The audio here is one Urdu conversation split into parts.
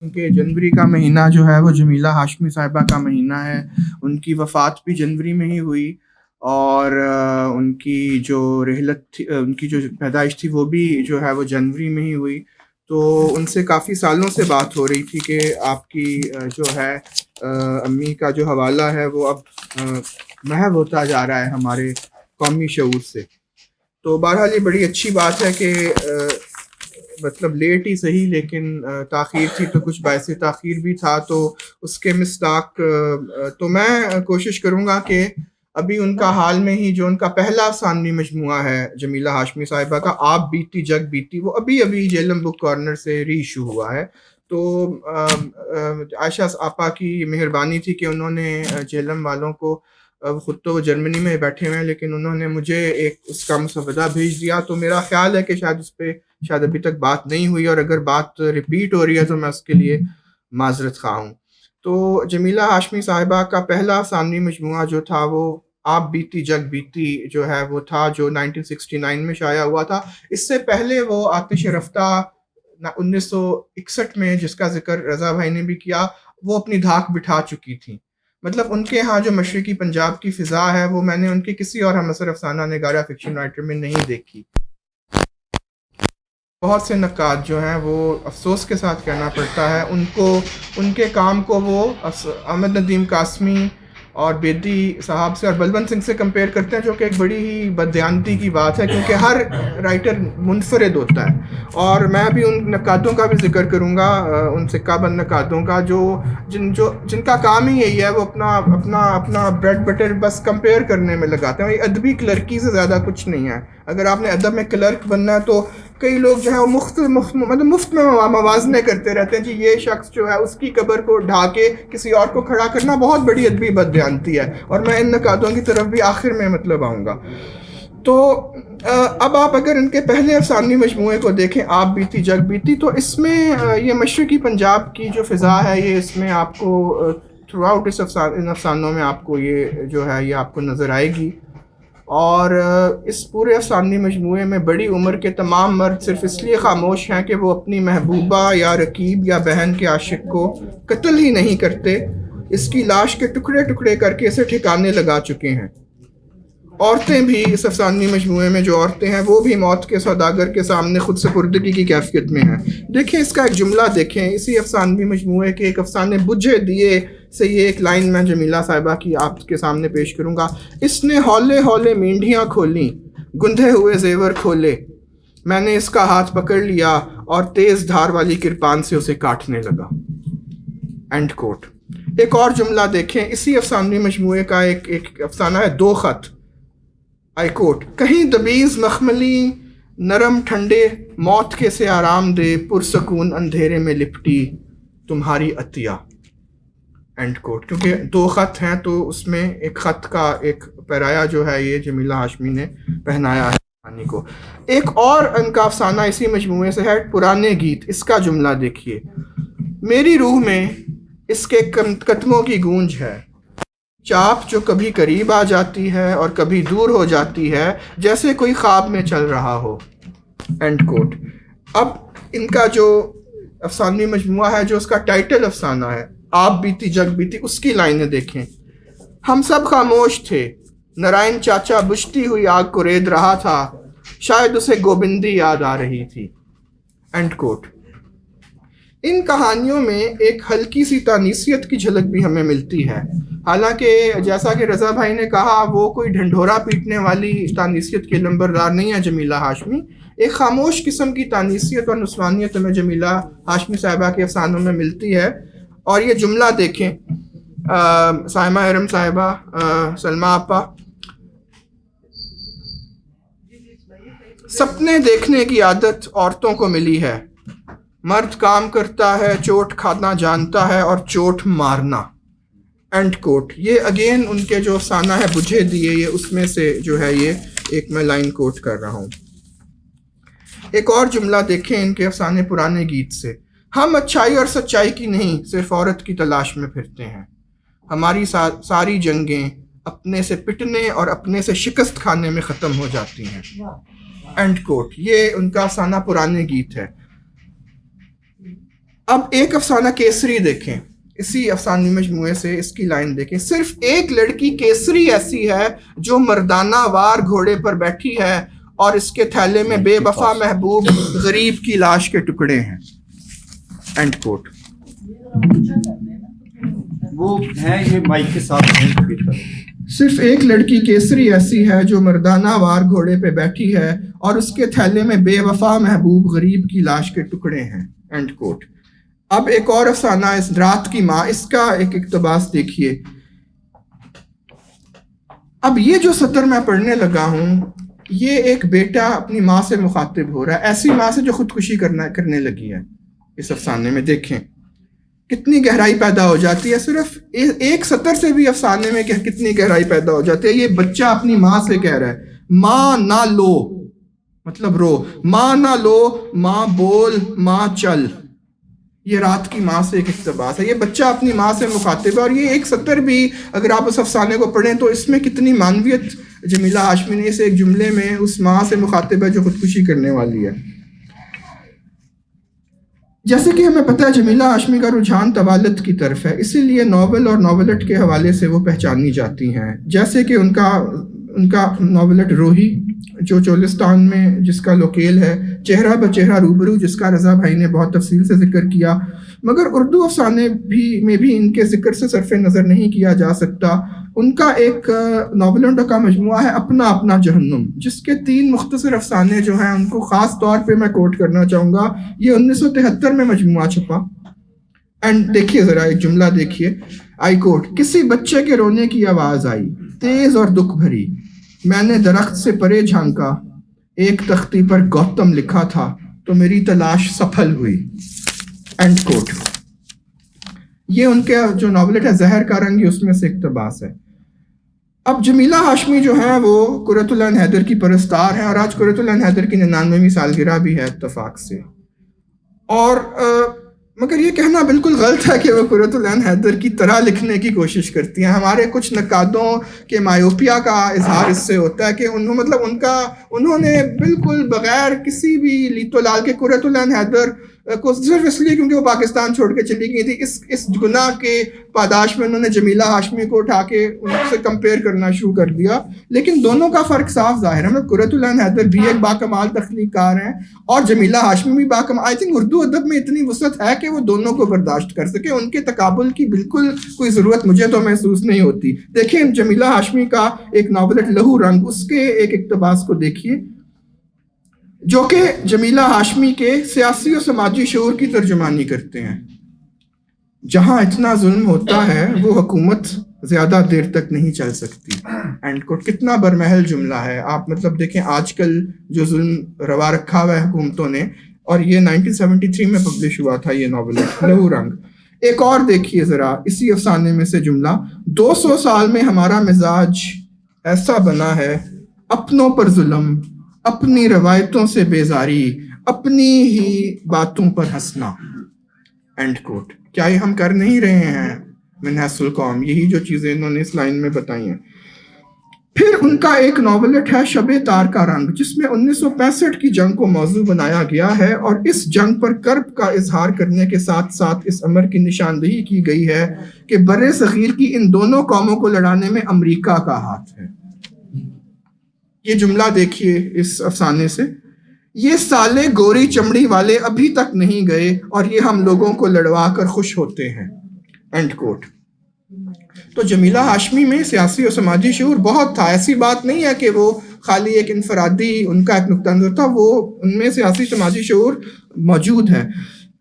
کہ جنوری کا مہینہ جو ہے وہ جمیلہ ہاشمی صاحبہ کا مہینہ ہے. ان کی وفات بھی جنوری میں ہی ہوئی اور ان کی جو رحلت تھی، ان کی جو پیدائش تھی وہ بھی جو ہے وہ جنوری میں ہی ہوئی. تو ان سے کافی سالوں سے بات ہو رہی تھی کہ آپ کی جو ہے امی کا جو حوالہ ہے وہ اب محو ہوتا جا رہا ہے ہمارے قومی شعور سے. تو بہرحال یہ بڑی اچھی بات ہے کہ مطلب لیٹ ہی صحیح لیکن تاخیر تھی تو کچھ باعث تاخیر بھی تھا. تو اس کے مصداق تو میں کوشش کروں گا کہ ابھی ان کا حال میں ہی جو ان کا پہلا ثانوی مجموعہ ہے جمیلہ ہاشمی صاحبہ کا، آپ بیتی جگ بیتی، وہ ابھی جیلم بک کارنر سے ری ایشو ہوا ہے. تو عائشہ آپا کی مہربانی تھی کہ انہوں نے جیلم والوں کو، خود تو وہ جرمنی میں بیٹھے ہوئے ہیں لیکن انہوں نے مجھے ایک اس کا مسودہ بھیج دیا. تو میرا خیال ہے کہ شاید اس پہ ابھی تک بات نہیں ہوئی، اور اگر بات ریپیٹ ہو رہی ہے تو میں اس کے لیے معذرت خواہ ہوں. تو جمیلہ ہاشمی صاحبہ کا پہلا ثانوی مجموعہ جو تھا وہ آپ بیتی جگ بیتی جو ہے وہ تھا، جو 1969 میں شائع ہوا تھا. اس سے پہلے وہ آتش رفتہ 1961 میں، جس کا ذکر رضا بھائی نے بھی کیا، وہ اپنی دھاک بٹھا چکی تھی. مطلب ان کے ہاں جو مشرقی پنجاب کی فضا ہے وہ میں نے ان کے کسی اور ہم اثر افسانہ نگارہ فکشن رائٹر میں نہیں دیکھی. بہت سے نقاد جو ہیں وہ افسوس کے ساتھ کہنا پڑتا ہے ان کے کام کو وہ احمد ندیم قاسمی اور بیدی صاحب سے اور بلبن سنگھ سے کمپیئر کرتے ہیں، جو کہ ایک بڑی ہی بددیانتی کی بات ہے کیونکہ ہر رائٹر منفرد ہوتا ہے. اور میں بھی ان نقادوں کا بھی ذکر کروں گا، ان سکہ بند نقادوں کا، جن کا کام ہی یہی ہے، وہ اپنا بریڈ بٹر بس کمپیئر کرنے میں لگاتے ہیں. ادبی کلرکی سے زیادہ کچھ نہیں ہے. اگر آپ نے ادب میں کلرک بننا ہے تو کئی لوگ جو ہے وہ مفت میں موازنے کرتے رہتے ہیں. جی یہ شخص جو ہے اس کی قبر کو ڈھا کے کسی اور کو کھڑا کرنا بہت بڑی ادبی بددیانتی ہے، اور میں ان نقادوں کی طرف بھی آخر میں آؤں گا. تو اب آپ اگر ان کے پہلے افسانوی مجموعے کو دیکھیں، آپ بیتی جگ بیتی، تو اس میں یہ مشرقی پنجاب کی جو فضا ہے یہ اس میں آپ کو تھرو آؤٹ ان افسانوں میں آپ کو یہ جو ہے یہ آپ کو نظر آئے گی. اور اس پورے افسانوی مجموعے میں بڑی عمر کے تمام مرد صرف اس لیے خاموش ہیں کہ وہ اپنی محبوبہ یا رقیب یا بہن کے عاشق کو قتل ہی نہیں کرتے، اس کی لاش کے ٹکڑے ٹکڑے کر کے اسے ٹھکانے لگا چکے ہیں. عورتیں بھی اس افسانوی مجموعے میں جو عورتیں ہیں وہ بھی موت کے سوداگر کے سامنے خود سپردگی کی کیفیت میں ہیں. دیکھیں اس کا ایک جملہ دیکھیں، اسی افسانوی مجموعے کے ایک افسانے بجھے دیے سے یہ ایک لائن میں جمیلہ صاحبہ کی آپ کے سامنے پیش کروں گا. اس نے ہولے ہولے مینڈیاں کھولیں، گندھے ہوئے زیور کھولے، میں نے اس کا ہاتھ پکڑ لیا اور تیز دھار والی کرپان سے اسے کاٹنے لگا. End quote. ایک اور جملہ دیکھیں، اسی افسانوی مجموعے کا ایک افسانہ ہے دو خط. آئی کوٹ، کہیں دبیز مخملی نرم ٹھنڈے موت کے سے آرام دے پرسکون اندھیرے میں لپٹی تمہاری عطیہ. And quote. کیونکہ دو خط ہیں تو اس میں ایک خط کا ایک پیرایا جو ہے یہ جمیلہ ہاشمی نے پہنایا ہے کہانی کو. ایک اور ان کا افسانہ اسی مجموعے سے ہے، پرانے گیت. اس کا جملہ دیکھیے، میری روح میں اس کے قدموں کی گونج ہے، چاپ جو کبھی قریب آ جاتی ہے اور کبھی دور ہو جاتی ہے جیسے کوئی خواب میں چل رہا ہو. And quote. اب ان کا جو افسانوی مجموعہ ہے جو اس کا ٹائٹل افسانہ ہے آپ بیتی جگ بیتی، اس کی لائنیں دیکھیں. ہم سب خاموش تھے، نارائن چاچا بجھتی ہوئی آگ کو رید رہا تھا، شاید اسے گوبندی یاد آ رہی تھی. And quote. ان کہانیوں میں ایک ہلکی سی تانیثیت کی جھلک بھی ہمیں ملتی ہے، حالانکہ جیسا کہ رضا بھائی نے کہا وہ کوئی ڈھنڈورا پیٹنے والی تانیثیت کے لمبردار نہیں ہے جمیلہ ہاشمی. ایک خاموش قسم کی تانیثیت اور نسوانیت ہمیں جمیلہ ہاشمی صاحبہ کے افسانوں میں ملتی ہے. اور یہ جملہ دیکھیں، سائمہ ارم صاحبہ، سلمہ آپا، سپنے دیکھنے کی عادت عورتوں کو ملی ہے، مرد کام کرتا ہے، چوٹ کھانا جانتا ہے اور چوٹ مارنا. End quote. یہ اگین ان کے جو افسانہ ہے بجھے دیے، یہ اس میں سے جو ہے یہ ایک میں لائن کوٹ کر رہا ہوں. ایک اور جملہ دیکھیں ان کے افسانے پرانے گیت سے، ہم اچھائی اور سچائی کی نہیں صرف عورت کی تلاش میں پھرتے ہیں، ہماری ساری جنگیں اپنے سے پٹنے اور اپنے سے شکست کھانے میں ختم ہو جاتی ہیں. End quote. یہ ان کا افسانہ پرانے گیت ہے. اب ایک افسانہ کیسری دیکھیں، اسی افسانوی مجموعے سے اس کی لائن دیکھیں. صرف ایک لڑکی کیسری ایسی ہے جو مردانہ وار گھوڑے پر بیٹھی ہے اور اس کے تھیلے میں بے وفا محبوب غریب کی لاش کے ٹکڑے ہیں. End quote. وہ ہے یہ مائک کے ساتھ. صرف ایک لڑکی کیسری ایسی ہے جو مردانہ وار گھوڑے پہ بیٹھی ہے اور اس کے تھیلے میں بے وفا محبوب غریب کی لاش کے ٹکڑے ہیں. End quote. اب ایک اور افسانہ اس رات کی ماں، اس کا ایک اقتباس دیکھیے. اب یہ جو سطر میں پڑھنے لگا ہوں، یہ ایک بیٹا اپنی ماں سے مخاطب ہو رہا ہے، ایسی ماں سے جو خودکشی کرنے لگی ہے. اس افسانے میں دیکھیں کتنی گہرائی پیدا ہو جاتی ہے، صرف ایک سطر سے بھی افسانے میں کتنی گہرائی پیدا ہو جاتی ہے. یہ بچہ اپنی ماں سے کہہ رہا ہے ماں نہ لو، مطلب رو، ماں نہ لو، ماں بول، ماں چل. یہ رات کی ماں سے ایک اقتباس ہے. یہ بچہ اپنی ماں سے مخاطب ہے، اور یہ ایک سطر بھی اگر آپ اس افسانے کو پڑھیں تو اس میں کتنی معنویت جمیلہ ہاشمی نے اس ایک جملے میں اس ماں سے مخاطب ہے جو خودکشی کرنے والی ہے. جیسے کہ ہمیں پتہ ہے جمیلہ ہاشمی کا رجحان طوالت کی طرف ہے، اسی لیے ناول اور ناولٹ کے حوالے سے وہ پہچانی جاتی ہیں. جیسے کہ ان کا ناولٹ روحی جو چولستان میں جس کا لوکیل ہے، چہرہ بچہرہ روبرو جس کا رضا بھائی نے بہت تفصیل سے ذکر کیا، مگر اردو افسانے میں بھی ان کے ذکر سے صرف نظر نہیں کیا جا سکتا. ان کا ایک ناولوں کا مجموعہ ہے اپنا اپنا جہنم، جس کے 3 مختصر افسانے جو ہیں ان کو خاص طور پہ میں کوٹ کرنا چاہوں گا. یہ 1973 میں مجموعہ چھپا. اینڈ دیکھیے ذرا ایک جملہ دیکھیے، آئی کوٹ. کسی بچے کے رونے کی آواز آئی تیز اور دکھ بھری، میں نے درخت سے پرے جھانکا، ایک تختی پر گوتم لکھا تھا تو میری تلاش سفل ہوئی. End quote. یہ ان کے جو ناولٹ ہے زہر کا رنگ، اس میں سے اقتباس ہے. اب جمیلہ ہاشمی جو ہیں وہ قرۃ العین حیدر کی پرستار ہیں، اور آج قرۃ العین حیدر کی 99ویں سالگرہ بھی ہے اتفاق سے. اور مگر یہ کہنا بالکل غلط ہے کہ وہ قرۃ العین حیدر کی طرح لکھنے کی کوشش کرتی ہیں. ہمارے کچھ نقادوں کے مایوپیا کا اظہار اس سے ہوتا ہے کہ انہوں نے بالکل بغیر کسی بھی لیت و لال کے قرۃ العین حیدر کو صرف اس لیے کیونکہ وہ پاکستان چھوڑ کے چلی گئی تھی، اس گناہ کے پاداش میں انہوں نے جمیلہ ہاشمی کو اٹھا کے ان سے کمپیئر کرنا شروع کر دیا. لیکن دونوں کا فرق صاف ظاہر ہے. قرۃ العین حیدر بھی ایک باکمال تخلیق کار ہیں اور جمیلہ ہاشمی بھی باکمال. آئی تھنک اردو ادب میں اتنی وسعت ہے کہ وہ دونوں کو برداشت کر سکے. ان کے تقابل کی بالکل کوئی ضرورت مجھے تو محسوس نہیں ہوتی. دیکھیں جمیلہ ہاشمی کا ایک ناولٹ لہو رنگ، اس کے ایک اقتباس کو دیکھیے جو کہ جمیلہ ہاشمی کے سیاسی و سماجی شعور کی ترجمانی کرتے ہیں. جہاں اتنا ظلم ہوتا ہے وہ حکومت زیادہ دیر تک نہیں چل سکتی. End quote. کتنا برمحل جملہ ہے. آپ مطلب دیکھیں آج کل جو ظلم روا رکھا ہوا ہے حکومتوں نے، اور یہ 1973 میں پبلش ہوا تھا یہ ناول لہو رنگ. ایک اور دیکھیے ذرا اسی افسانے میں سے جملہ، 200 سال میں ہمارا مزاج ایسا بنا ہے، اپنوں پر ظلم، اپنی روایتوں سے بیزاری، اپنی ہی باتوں پر ہنسنا. End quote. کیا یہ ہم کر نہیں رہے ہیں من حیث القوم؟ یہی جو چیزیں انہوں نے اس لائن میں بتائی ہیں. پھر ان کا ایک ناولٹ ہے شب تار کا رنگ، جس میں 1965 کی جنگ کو موضوع بنایا گیا ہے، اور اس جنگ پر کرب کا اظہار کرنے کے ساتھ ساتھ اس امر کی نشاندہی کی گئی ہے کہ بر صغیر کی ان دونوں قوموں کو لڑانے میں امریکہ کا ہاتھ ہے. یہ جملہ دیکھیے اس افسانے سے، یہ سالے گوری چمڑی والے ابھی تک نہیں گئے اور یہ ہم لوگوں کو لڑوا کر خوش ہوتے ہیں. End quote. تو جمیلہ ہاشمی میں سیاسی و سماجی شعور بہت تھا. ایسی بات نہیں ہے کہ وہ خالی ایک انفرادی ان کا ایک نقطہ نظر تھا، وہ ان میں سیاسی سماجی شعور موجود ہے.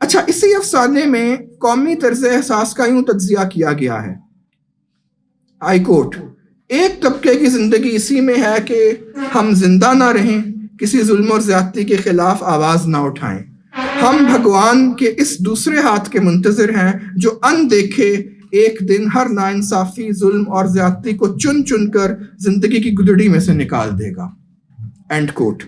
اچھا، اسی افسانے میں قومی طرز احساس کا یوں تجزیہ کیا گیا ہے. آئی کوٹ. ایک طبقے کی زندگی اسی میں ہے کہ ہم زندہ نہ رہیں، کسی ظلم اور زیادتی کے خلاف آواز نہ اٹھائیں. ہم بھگوان کے اس دوسرے ہاتھ کے منتظر ہیں جو ان دیکھے ایک دن ہر ناانصافی، ظلم اور زیادتی کو چن چن کر زندگی کی گدڑی میں سے نکال دے گا. And quote.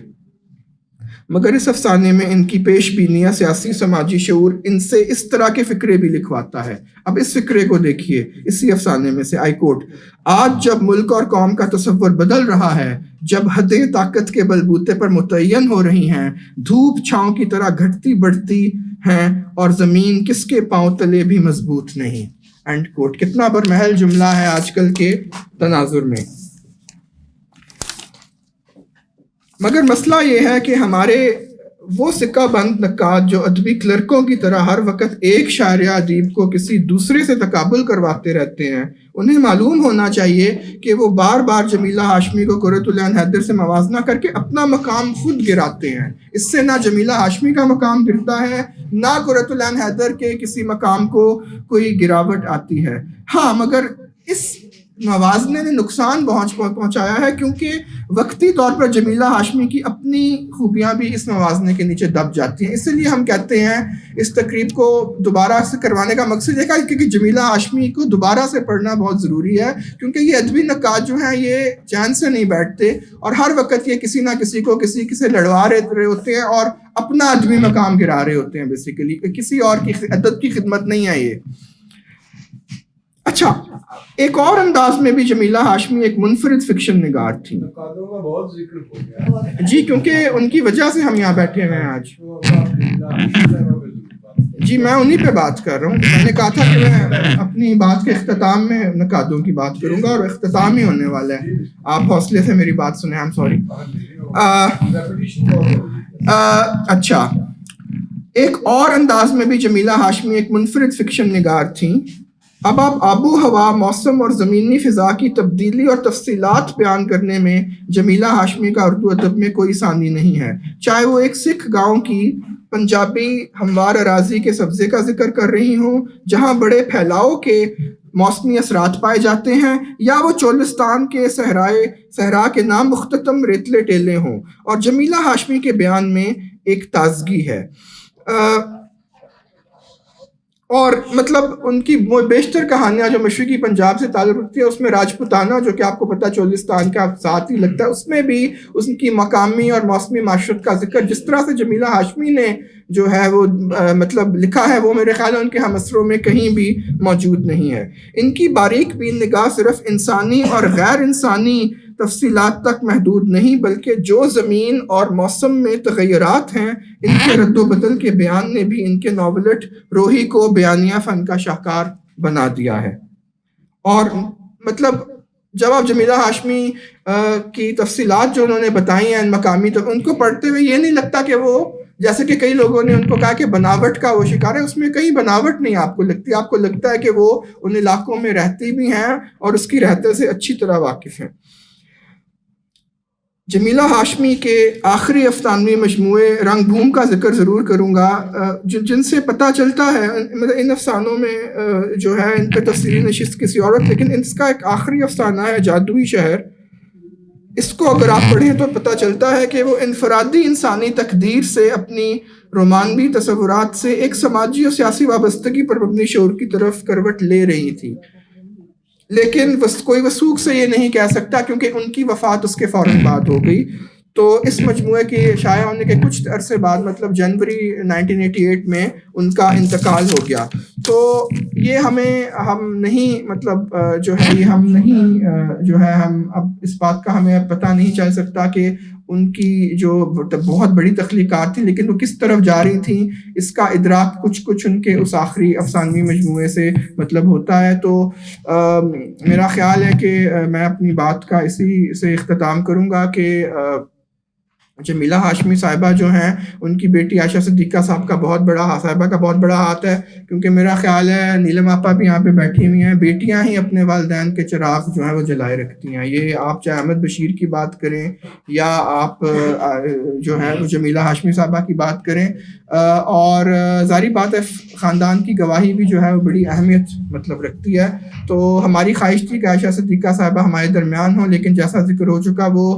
مگر اس افسانے میں ان کی پیش بینیاں سیاسی سماجی شعور ان سے اس طرح کے فکرے بھی لکھواتا ہے. اب اس فکرے کو دیکھیے اسی افسانے میں سے، آئی کوٹ: آج جب ملک اور قوم کا تصور بدل رہا ہے، جب حدیں طاقت کے بلبوتے پر متعین ہو رہی ہیں، دھوپ چھاؤں کی طرح گھٹتی بڑھتی ہیں اور زمین کس کے پاؤں تلے بھی مضبوط نہیں. End quote. کتنا برمحل جملہ ہے آج کل کے تناظر میں. مگر مسئلہ یہ ہے کہ ہمارے وہ سکہ بند نقاد جو ادبی کلرکوں کی طرح ہر وقت ایک شاعر یا ادیب کو کسی دوسرے سے تقابل کرواتے رہتے ہیں، انہیں معلوم ہونا چاہیے کہ وہ بار بار جمیلہ ہاشمی کو قرۃ العین حیدر سے موازنہ کر کے اپنا مقام خود گراتے ہیں. اس سے نہ جمیلہ ہاشمی کا مقام گرتا ہے، نہ قرۃ العین حیدر کے کسی مقام کو کوئی گراوٹ آتی ہے. ہاں، مگر اس موازنے نے نقصان پہنچایا ہے، کیونکہ وقتی طور پر جمیلہ ہاشمی کی اپنی خوبیاں بھی اس موازنے کے نیچے دب جاتی ہیں. اسی لیے ہم کہتے ہیں اس تقریب کو دوبارہ سے کروانے کا مقصد یہ ہے کہ جمیلہ ہاشمی کو دوبارہ سے پڑھنا بہت ضروری ہے، کیونکہ یہ ادبی نقاد جو ہیں یہ چین سے نہیں بیٹھتے اور ہر وقت یہ کسی نہ کسی کو کسی سے لڑوا رہے ہوتے ہیں اور اپنا ادبی مقام گرا رہے ہوتے ہیں. بیسیکلی کسی اور کی ادب کی خدمت نہیں ہے یہ. اچھا، ایک اور انداز میں بھی جمیلہ ہاشمی ایک منفرد فکشن نگار تھیں. جی، کیونکہ ان کی وجہ سے ہم یہاں بیٹھے ہوئے ہیں آج. جی، میں انہی پہ بات کر رہا ہوں. میں نے کہا تھا کہ میں اپنی بات کے اختتام میں نقادوں کی بات کروں گا اور اختتام ہی ہونے والا ہے. آپ حوصلے سے میری بات سنیں. سوری. اچھا، ایک اور انداز میں بھی جمیلہ ہاشمی ایک منفرد فکشن نگار تھیں. اب آپ آب و ہوا، موسم اور زمینی فضا کی تبدیلی اور تفصیلات بیان کرنے میں جمیلہ ہاشمی کا اردو ادب میں کوئی ثانی نہیں ہے، چاہے وہ ایک سکھ گاؤں کی پنجابی ہموار اراضی کے سبزے کا ذکر کر رہی ہوں جہاں بڑے پھیلاؤ کے موسمی اثرات پائے جاتے ہیں، یا وہ چولستان کے صحرا کے نام مختتم ریتلے ٹیلے ہوں. اور جمیلہ ہاشمی کے بیان میں ایک تازگی ہے. اور مطلب ان کی بیشتر کہانیاں جو مشرقی پنجاب سے تعلق رکھتی ہے، اس میں راجپوتانہ جو کہ آپ کو پتہ چولستان کا ساتھ ہی لگتا ہے، اس میں بھی اس کی مقامی اور موسمی معاشرت کا ذکر جس طرح سے جمیلہ ہاشمی نے جو ہے وہ مطلب لکھا ہے، وہ میرے خیال ہے ان کے ہم اثروں میں کہیں بھی موجود نہیں ہے. ان کی باریک بین نگاہ صرف انسانی اور غیر انسانی تفصیلات تک محدود نہیں، بلکہ جو زمین اور موسم میں تغیرات ہیں ان کے رد و بدل کے بیان نے بھی ان کے ناولٹ روحی کو بیانیہ فن کا شاہکار بنا دیا ہے. اور مطلب جب آپ جمیلہ ہاشمی کی تفصیلات جو انہوں نے بتائی ہیں مقامی، تو ان کو پڑھتے ہوئے یہ نہیں لگتا کہ وہ، جیسے کہ کئی لوگوں نے ان کو کہا کہ بناوٹ کا وہ شکار ہے، اس میں کہیں بناوٹ نہیں آپ کو لگتی. آپ کو لگتا ہے کہ وہ ان علاقوں میں رہتی بھی ہیں اور اس کی رہتے سے اچھی طرح واقف ہیں. جمیلہ ہاشمی کے آخری افسانوی مجموعے رنگ بھوم کا ذکر ضرور کروں گا، جن سے پتہ چلتا ہے ان افسانوں میں جو ہے ان پہ تفصیلی نشست کسی اور وقت، لیکن اس کا ایک آخری افسانہ ہے جادوئی شہر. اس کو اگر آپ پڑھیں تو پتہ چلتا ہے کہ وہ انفرادی انسانی تقدیر سے، اپنی رومانوی تصورات سے ایک سماجی اور سیاسی وابستگی پر مبنی شعور کی طرف کروٹ لے رہی تھی، لیکن کوئی وثوق سے یہ نہیں کہہ سکتا کیونکہ ان کی وفات اس کے فوراً بعد ہو گئی. تو اس مجموعے کے شائع ہونے کے کچھ عرصے بعد مطلب جنوری 1988 میں ان کا انتقال ہو گیا. تو یہ ہم نہیں مطلب جو ہے یہ ہم نہیں جو ہے ہم اب اس بات کا ہمیں پتہ نہیں چل سکتا کہ ان کی جو بہت بڑی تخلیقات تھی لیکن وہ کس طرف جا رہی تھیں، اس کا ادراک کچھ ان کے اس آخری افسانوی مجموعے سے مطلب ہوتا ہے. تو میرا خیال ہے کہ میں اپنی بات کا اسی سے اختتام کروں گا کہ جمیلہ ہاشمی صاحبہ جو ہیں ان کی بیٹی عائشہ صدیقہ صاحبہ کا بہت بڑا ہاتھ ہے، کیونکہ میرا خیال ہے نیلم آپا بھی یہاں پہ بیٹھی ہوئی ہیں، بیٹیاں ہی اپنے والدین کے چراغ جو ہیں وہ جلائے رکھتی ہیں. یہ آپ چاہے احمد بشیر کی بات کریں یا آپ جو ہے وہ جمیلہ ہاشمی صاحبہ کی بات کریں، اور ظاہری بات ہے خاندان کی گواہی بھی جو ہے وہ بڑی اہمیت مطلب رکھتی ہے. تو ہماری خواہش تھی کہ عائشہ صدیقہ صاحبہ ہمارے درمیان ہوں، لیکن جیسا ذکر ہو چکا وہ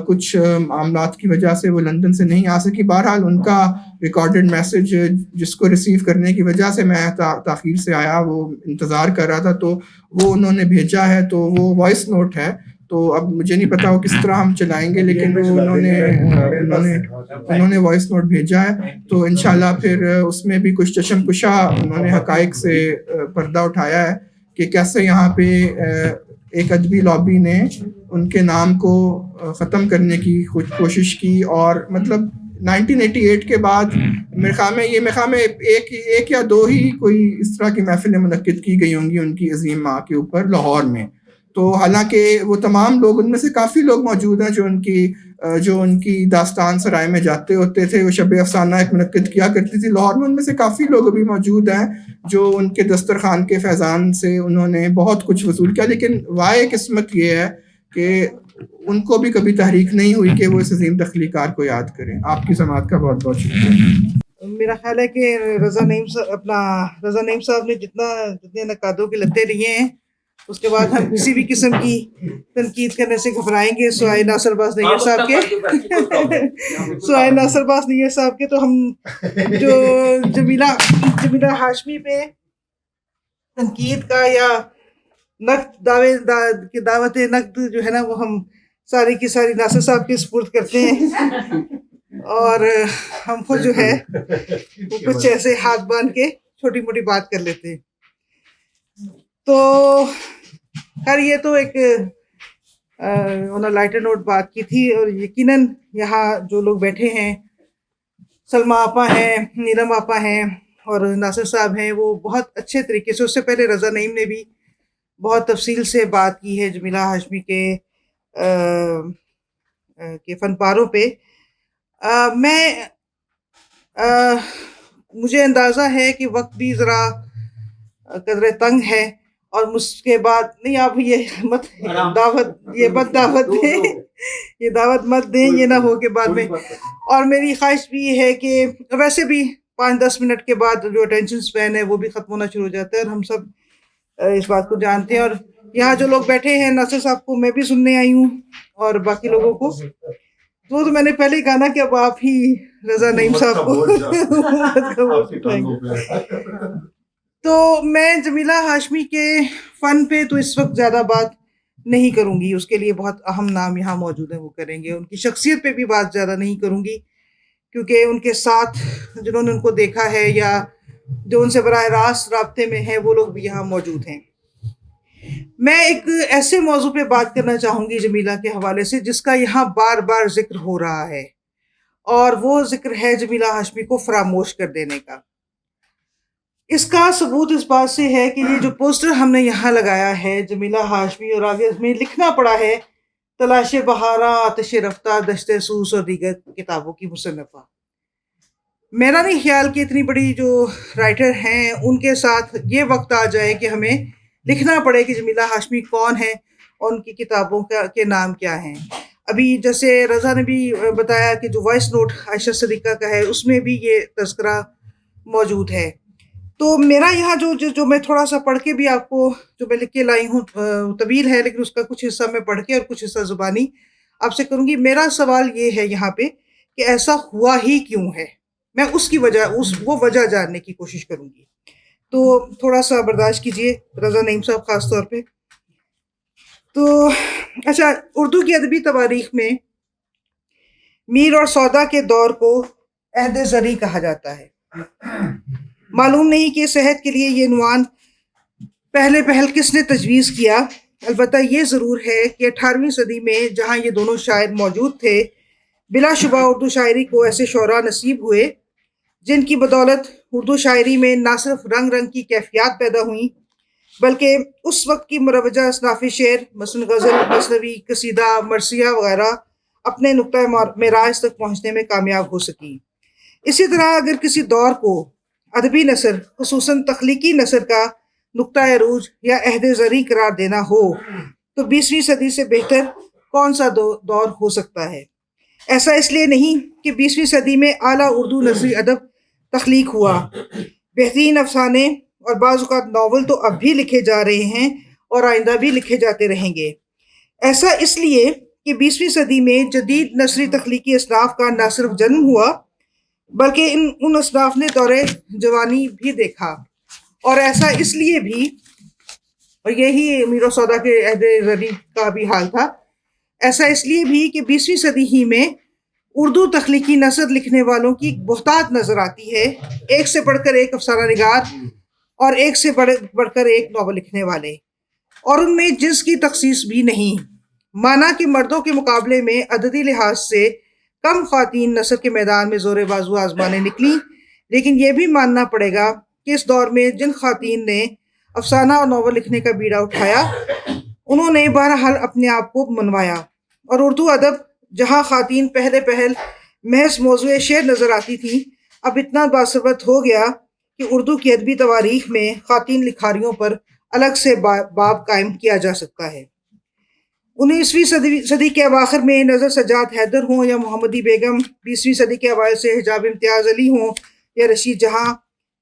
کچھ معاملات کی وجہ سے وہ لندن سے نہیں آ سکی. بہرحال ان کا ریکارڈڈ میسج جس کو ریسیو کرنے کی وجہ سے میں تاخیر سے آیا، وہ انتظار کر رہا تھا، تو وہ انہوں نے بھیجا ہے، تو وہ وائس نوٹ ہے. تو اب مجھے نہیں پتا وہ کس طرح ہم چلائیں گے، لیکن وہ انہوں نے وائس نوٹ بھیجا ہے، تو انشاءاللہ پھر اس میں بھی کچھ چشم کشا انہوں نے حقائق سے پردہ اٹھایا ہے کہ کیسے یہاں پہ ایک ادبی لابی نے ان کے نام کو ختم کرنے کی کوشش کی، اور مطلب 1988 کے بعد میرے خیال میں ایک یا دو ہی کوئی اس طرح کی محفلیں منعقد کی گئی ہوں گی ان کی عظیم ماں کے اوپر لاہور میں. تو حالانکہ وہ تمام لوگ، ان میں سے کافی لوگ موجود ہیں جو ان کی داستان سرائے میں جاتے ہوتے تھے، وہ شب افسانہ ایک منعقد کیا کرتی تھی لاہور میں، ان میں سے کافی لوگ ابھی موجود ہیں جو ان کے دسترخوان کے فیضان سے انہوں نے بہت کچھ وصول کیا. لیکن وائے قسمت یہ ہے کہ ان کو بھی کبھی تحریک نہیں ہوئی کہ وہ اس عظیم تخلیقات کو یاد کریں. آپ کی سماعت کا بہت بہت شکریہ. میرا خیال ہے کہ رضا نعیم صاحب نے جتنے نقادوں کے لتے لیے ہیں، اس کے بعد ہم کسی بھی قسم کی تنقید کرنے سے گھبرائیں گے سوائے ناصر باز نیر صاحب کے تو ہم جو جمیلہ ہاشمی پہ تنقید کا یا دعوت نقد جو ہے نا، وہ ہم ساری کی ساری ناصر صاحب کے سپرد کرتے ہیں، اور ہم خود جو ہے وہ کچھ ایسے ہاتھ باندھ کے چھوٹی موٹی بات کر لیتے ہیں. تو خیر یہ تو ایک لائٹر نوٹ بات کی تھی، اور یقیناً یہاں جو لوگ بیٹھے ہیں، سلما آپا ہیں، نیلم آپا ہیں اور ناصر صاحب ہیں، وہ بہت اچھے طریقے سے، اس سے پہلے رضا نعیم نے بھی بہت تفصیل سے بات کی ہے جمیلہ ہاشمی کے فن پاروں پہ. مجھے اندازہ ہے کہ وقت بھی ذرا قدر تنگ ہے، اور اس کے بعد نہیں، آپ یہ مت دعوت مت دیں، یہ نہ ہو کہ بعد میں. اور میری خواہش بھی یہ ہے کہ ویسے بھی 5-10 منٹ کے بعد جو اٹینشن سپین ہے وہ بھی ختم ہونا شروع ہو جاتا ہے، اور ہم سب اس بات کو جانتے ہیں. اور یہاں جو لوگ بیٹھے ہیں، ناصر صاحب کو میں بھی سننے آئی ہوں اور باقی لوگوں کو، تو میں نے پہلے ہی کہا نا کہ اب آپ ہی رضا نعیم صاحب کو تو میں جمیلہ ہاشمی کے فن پہ تو اس وقت زیادہ بات نہیں کروں گی، اس کے لیے بہت اہم نام یہاں موجود ہیں، وہ کریں گے. ان کی شخصیت پہ بھی بات زیادہ نہیں کروں گی، کیونکہ ان کے ساتھ جنہوں نے ان کو دیکھا ہے یا جو ان سے براہ راست رابطے میں ہیں، وہ لوگ بھی یہاں موجود ہیں. میں ایک ایسے موضوع پہ بات کرنا چاہوں گی جمیلہ کے حوالے سے جس کا یہاں بار بار ذکر ہو رہا ہے، اور وہ ذکر ہے جمیلہ ہاشمی کو فراموش کر دینے کا. اس کا ثبوت اس بات سے ہے کہ یہ جو پوسٹر ہم نے یہاں لگایا ہے جمیلہ ہاشمی، اور آگے اس میں لکھنا پڑا ہے تلاش بہاراں، آتش رفتہ، دشت سوز اور دیگر کتابوں کی مصنفہ. میرا نہیں خیال کہ اتنی بڑی جو رائٹر ہیں ان کے ساتھ یہ وقت آ جائے کہ ہمیں لکھنا پڑے کہ جمیلہ ہاشمی کون ہے اور ان کی کتابوں کے نام کیا ہیں. ابھی جیسے رضا نے بھی بتایا کہ جو وائس نوٹ عائشہ صدیقہ کا ہے، اس میں بھی یہ تذکرہ موجود ہے. تو میرا یہاں جو میں تھوڑا سا پڑھ کے بھی آپ کو جو میں لکھ کے لائی ہوں، طویل ہے لیکن اس کا کچھ حصہ میں پڑھ کے اور کچھ حصہ زبانی آپ سے کروں گی. میرا سوال یہ ہے یہاں پہ کہ ایسا ہوا ہی کیوں ہے، میں اس کی وہ وجہ جاننے کی کوشش کروں گی. تو تھوڑا سا برداشت کیجئے رضا نعیم صاحب خاص طور پہ. تو اچھا، اردو کی ادبی تواریخ میں میر اور سودا کے دور کو عہد زریں کہا جاتا ہے. معلوم نہیں کہ صحت کے لیے یہ عنوان پہل کس نے تجویز کیا. البتہ یہ ضرور ہے کہ 18ویں صدی میں جہاں یہ دونوں شاعر موجود تھے، بلا شبہ اردو شاعری کو ایسے شعراء نصیب ہوئے جن کی بدولت اردو شاعری میں نہ صرف رنگ کی کیفیات پیدا ہوئیں، بلکہ اس وقت کی مروجہ اصناف شعر مثلا غزل، مثنوی، قصیدہ، مرثیہ وغیرہ اپنے نقطۂ معراج تک پہنچنے میں کامیاب ہو سکیں. اسی طرح اگر کسی دور کو ادبی نثر، خصوصاً تخلیقی نثر کا نقطۂ عروج یا عہد زریں قرار دینا ہو تو 20ویں صدی سے بہتر کون سا دور ہو سکتا ہے. ایسا اس لیے نہیں کہ 20ویں صدی میں اعلیٰ اردو نثری ادب تخلیق ہوا، بہترین افسانے اور بعض اوقات ناول تو اب بھی لکھے جا رہے ہیں اور آئندہ بھی لکھے جاتے رہیں گے. ایسا اس لیے کہ 20ویں صدی میں جدید نثری تخلیقی اصناف کا نہ صرف جنم ہوا بلکہ ان اصناف نے دور جوانی بھی دیکھا. اور ایسا اس لیے بھی اور یہی امیر و سودا کے عہد زری کا بھی حال تھا۔ ایسا اس لیے بھی کہ 20ویں صدی ہی میں اردو تخلیقی نثر لکھنے والوں کی بہتات نظر آتی ہے، ایک سے بڑھ کر ایک افسانہ نگار اور ایک سے بڑھ کر ایک ناول لکھنے والے، اور ان میں جنس کی تخصیص بھی نہیں، مانا کہ مردوں کے مقابلے میں عددی لحاظ سے کم خواتین نثر کے میدان میں زور بازو آزمانے نکلیں، لیکن یہ بھی ماننا پڑے گا کہ اس دور میں جن خواتین نے افسانہ اور ناول لکھنے کا بیڑا اٹھایا، انہوں نے بہرحال اپنے آپ کو منوایا، اور اردو ادب جہاں خواتین پہل محض موضوع شعر نظر آتی تھیں، اب اتنا باثبت ہو گیا کہ اردو کی ادبی تواریخ میں خواتین لکھاریوں پر الگ سے باب قائم کیا جا سکتا ہے۔ 19ویں صدی کے اواخر میں نظر سجاد حیدر ہوں یا محمدی بیگم، 20ویں صدی کے اوائل سے حجاب امتیاز علی ہوں یا رشید جہاں،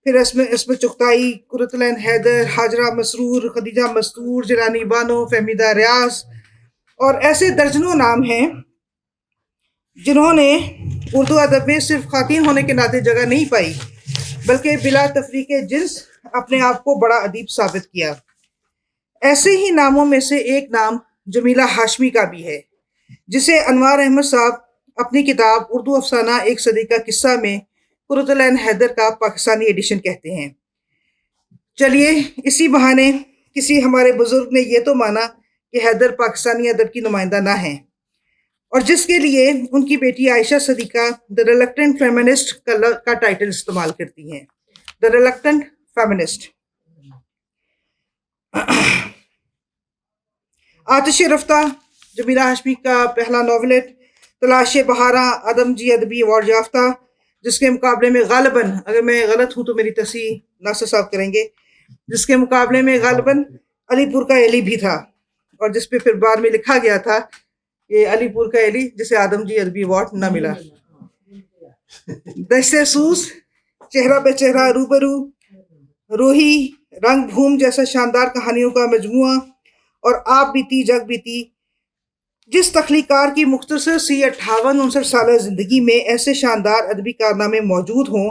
پھر اسم چغتائی، قرۃ العین حیدر، ہاجرہ مسرور، خدیجہ مستور، جیلانی بانو، فہمیدہ ریاض، اور ایسے درجنوں نام ہیں جنہوں نے اردو ادب میں صرف خواتین ہونے کے ناطے جگہ نہیں پائی، بلکہ بلا تفریق جنس اپنے آپ کو بڑا ادیب ثابت کیا۔ ایسے ہی ناموں میں سے ایک نام جمیلہ ہاشمی کا بھی ہے، جسے انوار احمد صاحب اپنی کتاب اردو افسانہ ایک صدی کا قصہ میں قرۃ العین حیدر کا پاکستانی ایڈیشن کہتے ہیں۔ چلیے اسی بہانے کسی ہمارے بزرگ نے یہ تو مانا کہ حیدر پاکستانی ادب کی نمائندہ نہ ہیں، اور جس کے لیے ان کی بیٹی عائشہ صدیقہ دا ریلکٹنٹ فیمنسٹ کا ٹائٹل استعمال کرتی ہیں، دا ریلکٹنٹ فیمنسٹ۔ آتش رفتہ جمیلہ ہاشمی کا پہلا ناولٹ، تلاش بہاراں آدم جی ادبی ایوارڈ یافتہ، جس کے مقابلے میں غالباً، اگر میں غلط ہوں تو میری تصحیح ناصر صاحب کریں گے، جس کے مقابلے میں غالباً علی پور کا ایلی بھی تھا، اور جس پہ پھر بعد میں لکھا گیا تھا یہ علی پور کا ایلی جسے آدم جی ادبی ایوارڈ نہ ملا۔ دشت سوز، چہرہ بے چہرہ روبرو، روحی، رنگ بھوم جیسا شاندار کہانیوں کا مجموعہ، اور آپ بیتی جگ بیتی، جس تخلیقار کی مختصر سی 58-59 سالہ زندگی میں ایسے شاندار ادبی کارنامے موجود ہوں،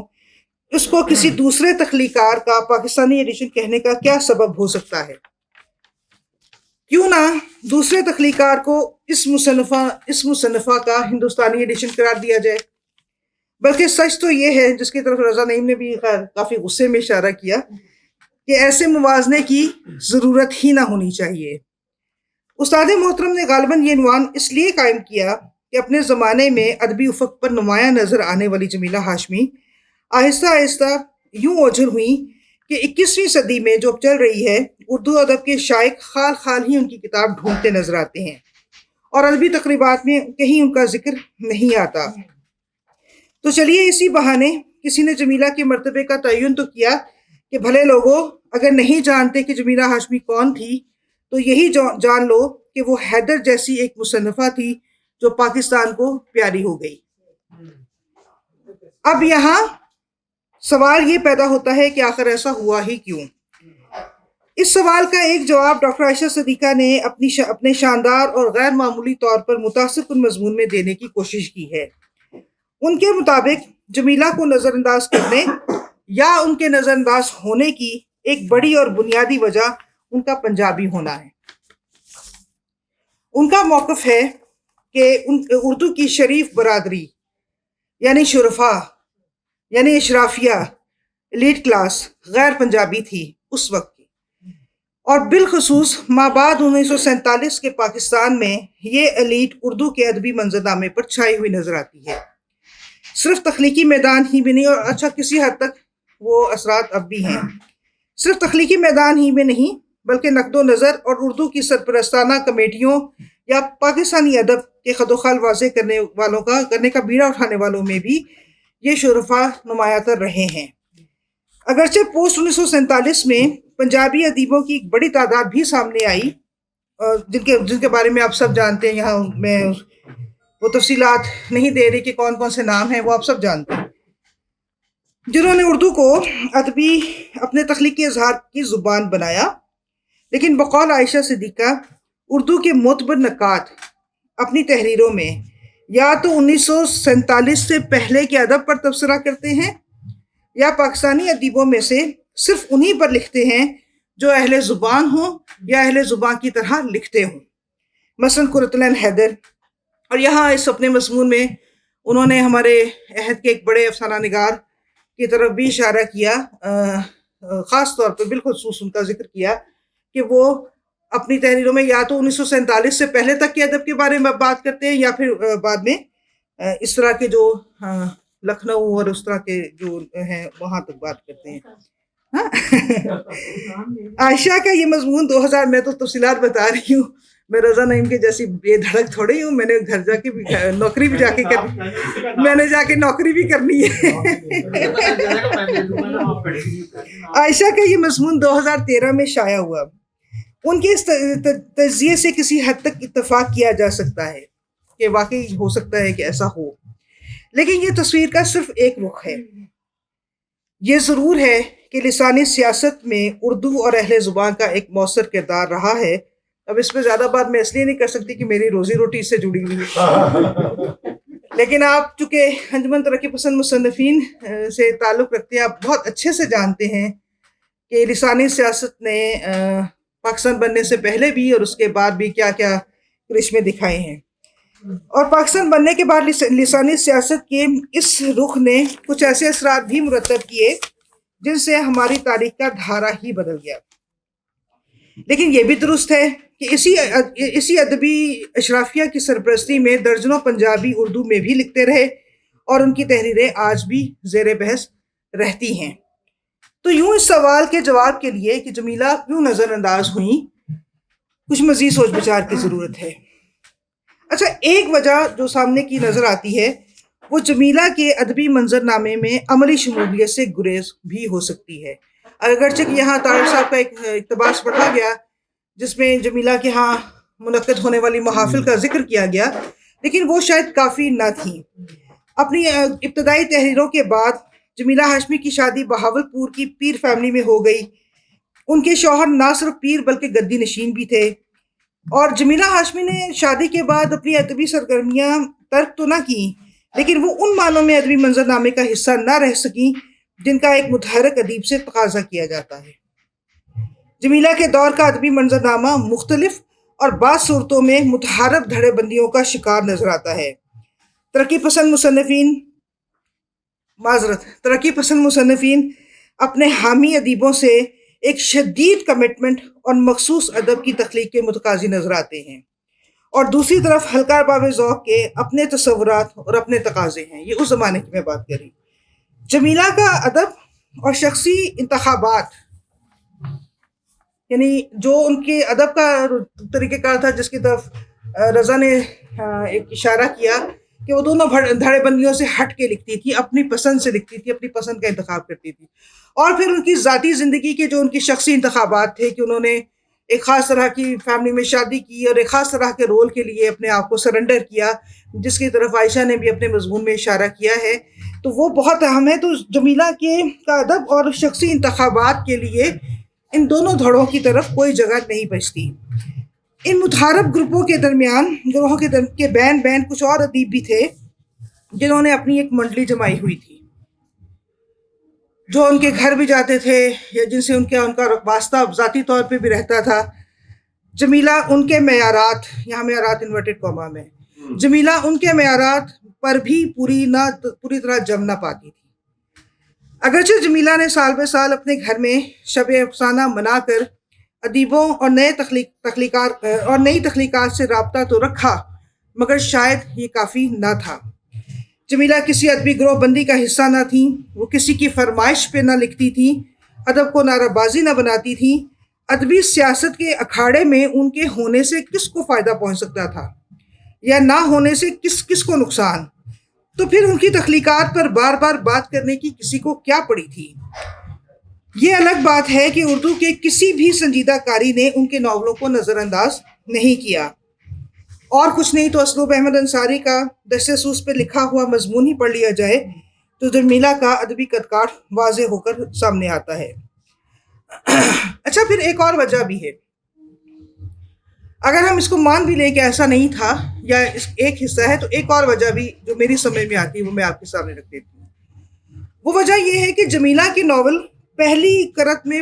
اس کو کسی دوسرے تخلیقار کا پاکستانی ایڈیشن کہنے کا کیا سبب ہو سکتا ہے؟ کیوں نہ دوسرے تخلیقار کو اس مصنفہ کا ہندوستانی ایڈیشن قرار دیا جائے؟ بلکہ سچ تو یہ ہے، جس کی طرف رضا نعیم نے بھی کافی غصے میں اشارہ کیا، کہ ایسے موازنے کی ضرورت ہی نہ ہونی چاہیے۔ استاد محترم نے غالباً یہ عنوان اس لیے قائم کیا کہ اپنے زمانے میں ادبی افق پر نمایاں نظر آنے والی جمیلہ ہاشمی آہستہ آہستہ یوں اوجھل ہوئیں کہ 21ویں صدی میں جو اب چل رہی ہے، اردو ادب کے شائق خال خال ہی ان کی کتاب ڈھونڈتے نظر آتے ہیں، اور ادبی تقریبات میں کہیں ان کا ذکر نہیں آتا۔ تو چلیے اسی بہانے کسی نے جمیلہ کے مرتبے کا تعین تو کیا کہ بھلے لوگوں، اگر نہیں جانتے کہ جمیلہ ہاشمی کون تھی تو یہی جان لو کہ وہ حیدر جیسی ایک مصنفہ تھی جو پاکستان کو پیاری ہو گئی۔ اب یہاں سوال یہ پیدا ہوتا ہے کہ آخر ایسا ہوا ہی کیوں؟ اس سوال کا ایک جواب ڈاکٹر عائشہ صدیقہ نے اپنے شاندار اور غیر معمولی طور پر متاثر کن مضمون میں دینے کی کوشش کی ہے۔ ان کے مطابق جمیلہ کو نظر انداز کرنے یا ان کے نظر انداز ہونے کی ایک بڑی اور بنیادی وجہ ان کا پنجابی ہونا ہے۔ ان کا موقف ہے کہ اردو کی شریف برادری یعنی شرفا یعنی اشرافیہ ایلیٹ کلاس غیر پنجابی تھی اس وقت کی، اور بالخصوص مابعد 1947 کے پاکستان میں یہ ایلیٹ اردو کے ادبی منظرنامے پر چھائی ہوئی نظر آتی ہے۔ صرف تخلیقی میدان ہی میں نہیں، اور اچھا کسی حد تک وہ اثرات اب بھی ہیں، صرف تخلیقی میدان ہی میں نہیں بلکہ نقد و نظر اور اردو کی سرپرستانہ کمیٹیوں یا پاکستانی ادب کے خد و خال واضح کرنے کا بیڑا اٹھانے والوں میں بھی یہ شرفا نمایاں تر رہے ہیں۔ اگرچہ پوسٹ 1947 میں پنجابی ادیبوں کی ایک بڑی تعداد بھی سامنے آئی، جن کے بارے میں آپ سب جانتے ہیں، یہاں میں وہ تفصیلات نہیں دے رہی کہ کون کون سے نام ہیں، وہ آپ سب جانتے ہیں، جنہوں نے اردو کو ادبی اپنے تخلیقی اظہار کی زبان بنایا۔ لیکن بقول عائشہ صدیقہ اردو کے معتبر نقاد اپنی تحریروں میں یا تو 1947 سے پہلے کے ادب پر تبصرہ کرتے ہیں یا پاکستانی ادیبوں میں سے صرف انہی پر لکھتے ہیں جو اہل زبان ہوں یا اہل زبان کی طرح لکھتے ہوں، مثلاً قرۃ العین حیدر. اور یہاں اس اپنے مضمون میں انہوں نے ہمارے عہد کے ایک بڑے افسانہ نگار کی طرف بھی اشارہ کیا، خاص طور پر بالخصوص ان کا ذکر کیا کہ وہ اپنی تحریروں میں یا تو 1947 سے پہلے تک کے ادب کے بارے میں بات کرتے ہیں یا پھر بعد میں اس طرح کے جو لکھنؤ اور اس طرح کے جو ہیں وہاں تک بات کرتے ہیں. عائشہ کا یہ مضمون 2000، میں تو تفصیلات بتا رہی ہوں، میں رضا نعیم کے جیسی بے دھڑک تھوڑی ہوں، میں نے گھر جا کے نوکری بھی جا کے کرنی، میں نے جا کے نوکری بھی کرنی ہے. عائشہ کا یہ مضمون 2013 میں شائع ہوا. ان کے اس تجزیے سے کسی حد تک اتفاق کیا جا سکتا ہے کہ واقعی ہو سکتا ہے کہ ایسا ہو، لیکن یہ تصویر کا صرف ایک رخ ہے. یہ ضرور ہے کہ لسانی سیاست میں اردو اور اہل زبان کا ایک مؤثر کردار رہا ہے. اب اس پہ زیادہ بات میں اس لیے نہیں کر سکتی کہ میری روزی روٹی اس سے جڑی ہوئی ہے، لیکن آپ چونکہ انجمن ترقی پسند مصنفین سے تعلق رکھتے ہیں، آپ بہت اچھے سے جانتے ہیں کہ لسانی سیاست نے پاکستان بننے سے پہلے بھی اور اس کے بعد بھی کیا کیا کرشمے دکھائے ہیں. اور پاکستان بننے کے بعد لسانی سیاست کے اس رخ نے کچھ ایسے اثرات بھی مرتب کیے جن سے ہماری تاریخ کا دھارا ہی بدل گیا. لیکن یہ بھی درست ہے کہ اسی ادبی اشرافیہ کی سرپرستی میں درجنوں پنجابی اردو میں بھی لکھتے رہے اور ان کی تحریریں آج بھی زیر بحث رہتی ہیں. تو یوں اس سوال کے جواب کے لیے کہ جمیلہ کیوں نظر انداز ہوئیں، کچھ مزید سوچ بچار کی ضرورت ہے. اچھا، ایک وجہ جو سامنے کی نظر آتی ہے وہ جمیلہ کے ادبی منظر نامے میں عملی شمولیت سے گریز بھی ہو سکتی ہے. اگرچہ کہ یہاں طارق صاحب کا ایک اقتباس پڑھا گیا جس میں جمیلہ کے ہاں منعقد ہونے والی محافل کا ذکر کیا گیا، لیکن وہ شاید کافی نہ تھیں. اپنی ابتدائی تحریروں کے بعد جمیلہ ہاشمی کی شادی بہاولپور کی پیر فیملی میں ہو گئی. ان کے شوہر نہ صرف پیر بلکہ گدی نشین بھی تھے، اور جمیلہ ہاشمی نے شادی کے بعد اپنی ادبی سرگرمیاں ترک تو نہ کی، لیکن وہ ان معنوں میں ادبی منظر نامے کا حصہ نہ رہ سکیں جن کا ایک متحرک ادیب سے تقاضا کیا جاتا ہے. جمیلہ کے دور کا ادبی منظر نامہ مختلف اور بعض صورتوں میں متحرک دھڑے بندیوں کا شکار نظر آتا ہے. ترقی پسند مصنفین اپنے حامی ادیبوں سے ایک شدید کمٹمنٹ اور مخصوص ادب کی تخلیق کے متقاضی نظر آتے ہیں، اور دوسری طرف ہلکا باب ذوق کے اپنے تصورات اور اپنے تقاضے ہیں. یہ اس زمانے کی میں بات کر رہی. جمیلہ کا ادب اور شخصی انتخابات، یعنی جو ان کے ادب کا طریقہ کار تھا جس کی طرف رضا نے ایک اشارہ کیا کہ وہ دونوں دھڑے بندیوں سے ہٹ کے لکھتی تھی، اپنی پسند سے لکھتی تھی، اپنی پسند کا انتخاب کرتی تھی. اور پھر ان کی ذاتی زندگی کے جو ان کی شخصی انتخابات تھے کہ انہوں نے ایک خاص طرح کی فیملی میں شادی کی اور ایک خاص طرح کے رول کے لیے اپنے آپ کو سرنڈر کیا، جس کی طرف عائشہ نے بھی اپنے مضمون میں اشارہ کیا ہے، تو وہ بہت اہم ہے. تو جمیلہ کا ادب اور شخصی انتخابات کے لیے ان دونوں دھڑوں کی طرف کوئی جگہ نہیں بچتی. ان متحارب گروہوں کے بین کچھ اور ادیب بھی تھے جنہوں نے اپنی ایک منڈلی جمائی ہوئی تھی، جو ان کے گھر بھی جاتے تھے یا جن سے ان کا واسطہ ذاتی طور پہ بھی رہتا تھا. جمیلہ ان کے معیارات، یہاں معیارات انورٹڈ کاما میں، جمیلہ ان کے معیارات پر بھی پوری طرح جم نہ پاتی تھی. اگرچہ جمیلہ نے سال بہ سال اپنے گھر میں شب افسانہ منا کر ادیبوں اور نئی تخلیقات سے رابطہ تو رکھا، مگر شاید یہ کافی نہ تھا. جمیلہ کسی ادبی گروہ بندی کا حصہ نہ تھیں، وہ کسی کی فرمائش پہ نہ لکھتی تھیں، ادب کو نعرہ بازی نہ بناتی تھیں. ادبی سیاست کے اکھاڑے میں ان کے ہونے سے کس کو فائدہ پہنچ سکتا تھا یا نہ ہونے سے کس کو نقصان؟ تو پھر ان کی تخلیقات پر بار بار بات کرنے کی کسی کو کیا پڑی تھی؟ یہ الگ بات ہے کہ اردو کے کسی بھی سنجیدہ کاری نے ان کے ناولوں کو نظر انداز نہیں کیا. اور کچھ نہیں تو اسلوب احمد انصاری کا دشت سوز پہ لکھا ہوا مضمون ہی پڑھ لیا جائے تو جمیلہ کا ادبی قدکاٹ واضح ہو کر سامنے آتا ہے. اچھا، پھر ایک اور وجہ بھی ہے. اگر ہم اس کو مان بھی لیں کہ ایسا نہیں تھا یا اس ایک حصہ ہے، تو ایک اور وجہ بھی جو میری سمجھ میں آتی ہے وہ میں آپ کے سامنے رکھ دیتی ہوں. وہ وجہ یہ ہے کہ جمیلہ کے ناول پہلی قرت میں